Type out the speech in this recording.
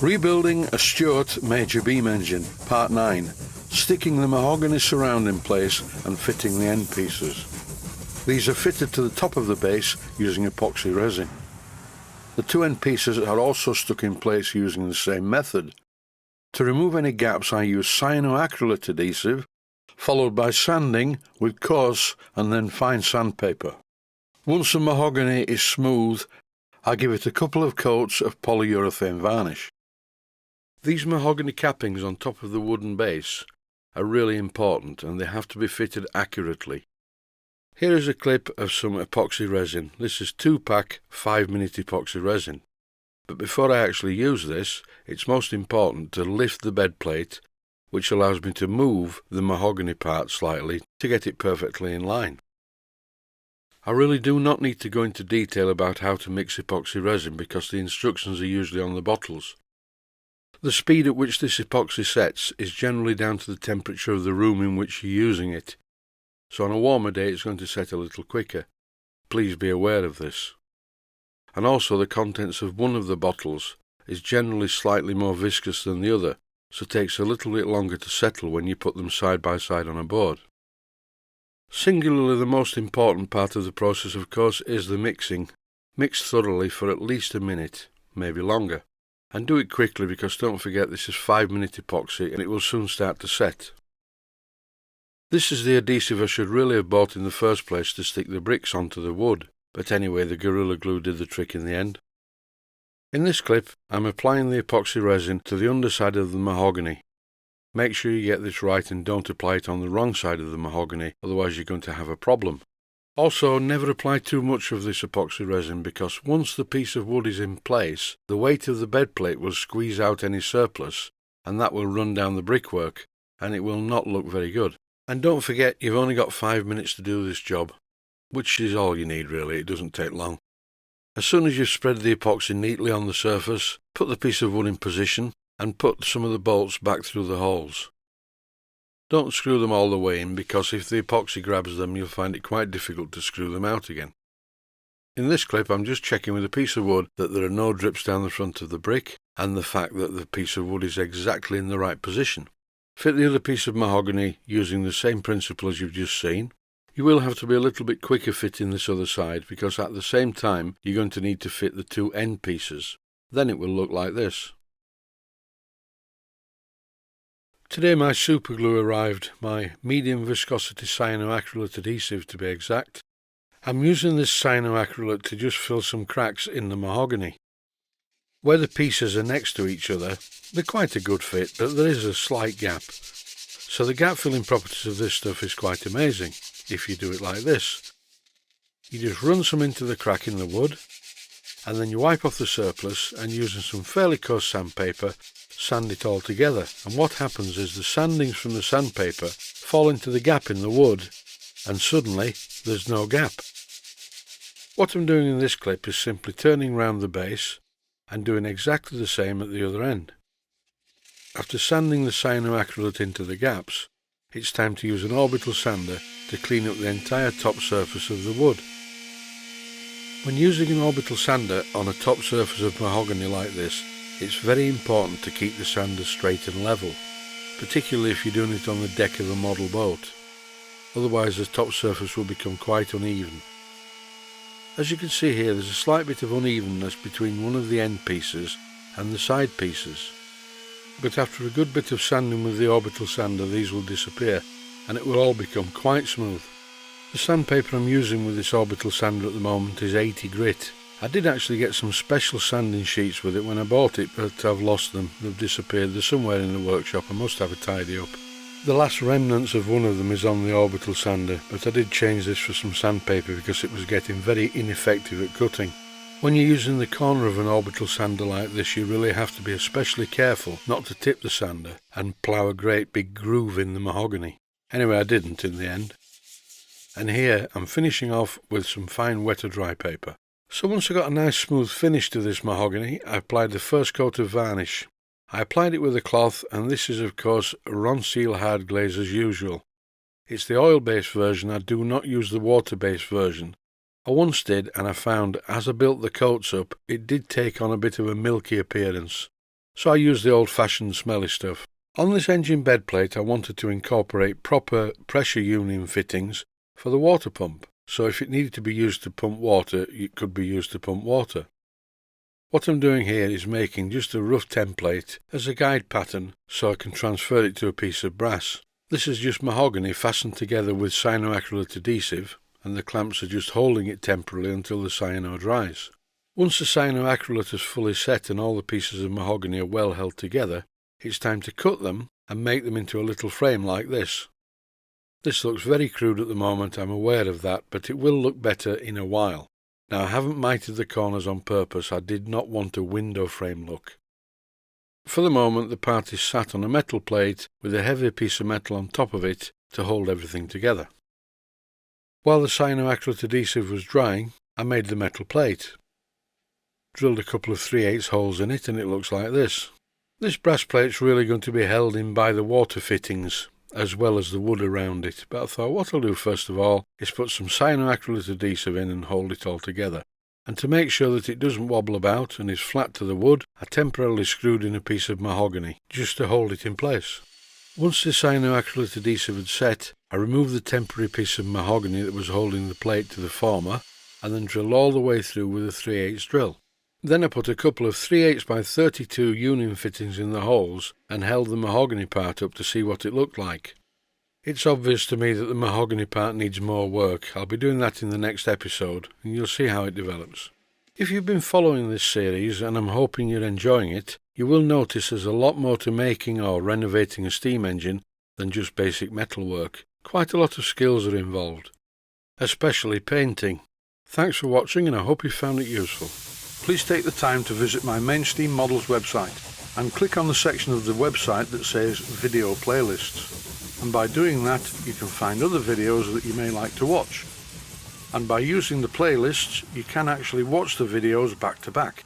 Rebuilding a Stuart Major Beam engine, Part 9. Sticking the mahogany surround in place and fitting the end pieces. These are fitted to the top of the base using epoxy resin. The two end pieces are also stuck in place using the same method. To remove any gaps, I use cyanoacrylate adhesive, followed by sanding with coarse and then fine sandpaper. Once the mahogany is smooth, I give it a couple of coats of polyurethane varnish. These mahogany cappings on top of the wooden base are really important, and they have to be fitted accurately. Here is a clip of some epoxy resin. This is 2-pack 5-minute epoxy resin. But before I actually use this, it's most important to lift the bed plate, which allows me to move the mahogany part slightly to get it perfectly in line. I really do not need to go into detail about how to mix epoxy resin because the instructions are usually on the bottles. The speed at which this epoxy sets is generally down to the temperature of the room in which you're using it, so on a warmer day it's going to set a little quicker. Please be aware of this. And also the contents of one of the bottles is generally slightly more viscous than the other, so it takes a little bit longer to settle when you put them side by side on a board. Singularly, the most important part of the process, of course, is the mixing. Mix thoroughly for at least a minute, maybe longer. And do it quickly because don't forget this is 5-minute epoxy and it will soon start to set. This is the adhesive I should really have bought in the first place to stick the bricks onto the wood, but anyway the Gorilla Glue did the trick in the end. In this clip I'm applying the epoxy resin to the underside of the mahogany. Make sure you get this right and don't apply it on the wrong side of the mahogany, otherwise you're going to have a problem. Also, never apply too much of this epoxy resin because once the piece of wood is in place, the weight of the bed plate will squeeze out any surplus and that will run down the brickwork and it will not look very good. And don't forget you've only got 5 minutes to do this job, which is all you need really, it doesn't take long. As soon as you've spread the epoxy neatly on the surface, put the piece of wood in position and put some of the bolts back through the holes. Don't screw them all the way in because if the epoxy grabs them you'll find it quite difficult to screw them out again. In this clip I'm just checking with a piece of wood that there are no drips down the front of the brick and the fact that the piece of wood is exactly in the right position. Fit the other piece of mahogany using the same principle as you've just seen. You will have to be a little bit quicker fitting this other side because at the same time you're going to need to fit the two end pieces. Then it will look like this. Today my super glue arrived, my medium viscosity cyanoacrylate adhesive to be exact. I'm using this cyanoacrylate to just fill some cracks in the mahogany. Where the pieces are next to each other, they're quite a good fit, but there is a slight gap. So the gap filling properties of this stuff is quite amazing if you do it like this. You just run some into the crack in the wood, and then you wipe off the surplus and using some fairly coarse sandpaper, sand it all together, and what happens is the sandings from the sandpaper fall into the gap in the wood and suddenly there's no gap. What I'm doing in this clip is simply turning round the base and doing exactly the same at the other end. After sanding the cyanoacrylate into the gaps, it's time to use an orbital sander to clean up the entire top surface of the wood. When using an orbital sander on a top surface of mahogany like this, it's very important to keep the sander straight and level, particularly if you're doing it on the deck of a model boat. Otherwise the top surface will become quite uneven. As you can see here, there's a slight bit of unevenness between one of the end pieces and the side pieces. But after a good bit of sanding with the orbital sander, these will disappear and it will all become quite smooth. The sandpaper I'm using with this orbital sander at the moment is 80 grit. I did actually get some special sanding sheets with it when I bought it, but I've lost them. They've disappeared. They're somewhere in the workshop. I must have a tidy up. The last remnants of one of them is on the orbital sander, but I did change this for some sandpaper because it was getting very ineffective at cutting. When you're using the corner of an orbital sander like this, you really have to be especially careful not to tip the sander and plough a great big groove in the mahogany. Anyway, I didn't in the end. And here I'm finishing off with some fine wet or dry paper. So once I got a nice smooth finish to this mahogany, I applied the first coat of varnish. I applied it with a cloth, and this is of course Ronseal hard glaze as usual. It's the oil-based version. I do not use the water-based version. I once did, and I found as I built the coats up, it did take on a bit of a milky appearance. so I used the old-fashioned smelly stuff. On this engine bed plate I wanted to incorporate proper pressure union fittings for the water pump, so if it needed to be used to pump water, it could be used to pump water. What I'm doing here is making just a rough template as a guide pattern so I can transfer it to a piece of brass. This is just mahogany fastened together with cyanoacrylate adhesive, and the clamps are just holding it temporarily until the cyano dries. Once the cyanoacrylate is fully set and all the pieces of mahogany are well held together, it's time to cut them and make them into a little frame like this. This looks very crude at the moment, I'm aware of that, but it will look better in a while. Now I haven't mited the corners on purpose, I did not want a window frame look. For the moment the part is sat on a metal plate with a heavy piece of metal on top of it to hold everything together. While the cyanoacrylate adhesive was drying, I made the metal plate. Drilled a couple of 3/8 holes in it and it looks like this. This brass plate's really going to be held in by the water fittings as well as the wood around it, but I thought what I'll do first of all is put some cyanoacrylate adhesive in and hold it all together. And to make sure that it doesn't wobble about and is flat to the wood, I temporarily screwed in a piece of mahogany just to hold it in place. Once the cyanoacrylate adhesive had set, I removed the temporary piece of mahogany that was holding the plate to the former and then drilled all the way through with a 3/8 drill. Then I put a couple of 3/8 by 32 union fittings in the holes and held the mahogany part up to see what it looked like. It's obvious to me that the mahogany part needs more work. I'll be doing that in the next episode and you'll see how it develops. If you've been following this series, and I'm hoping you're enjoying it, you will notice there's a lot more to making or renovating a steam engine than just basic metal work. Quite a lot of skills are involved, especially painting. Thanks for watching and I hope you found it useful. Please take the time to visit my main Steam Models website and click on the section of the website that says Video Playlists. And by doing that, you can find other videos that you may like to watch. And by using the playlists, you can actually watch the videos back to back.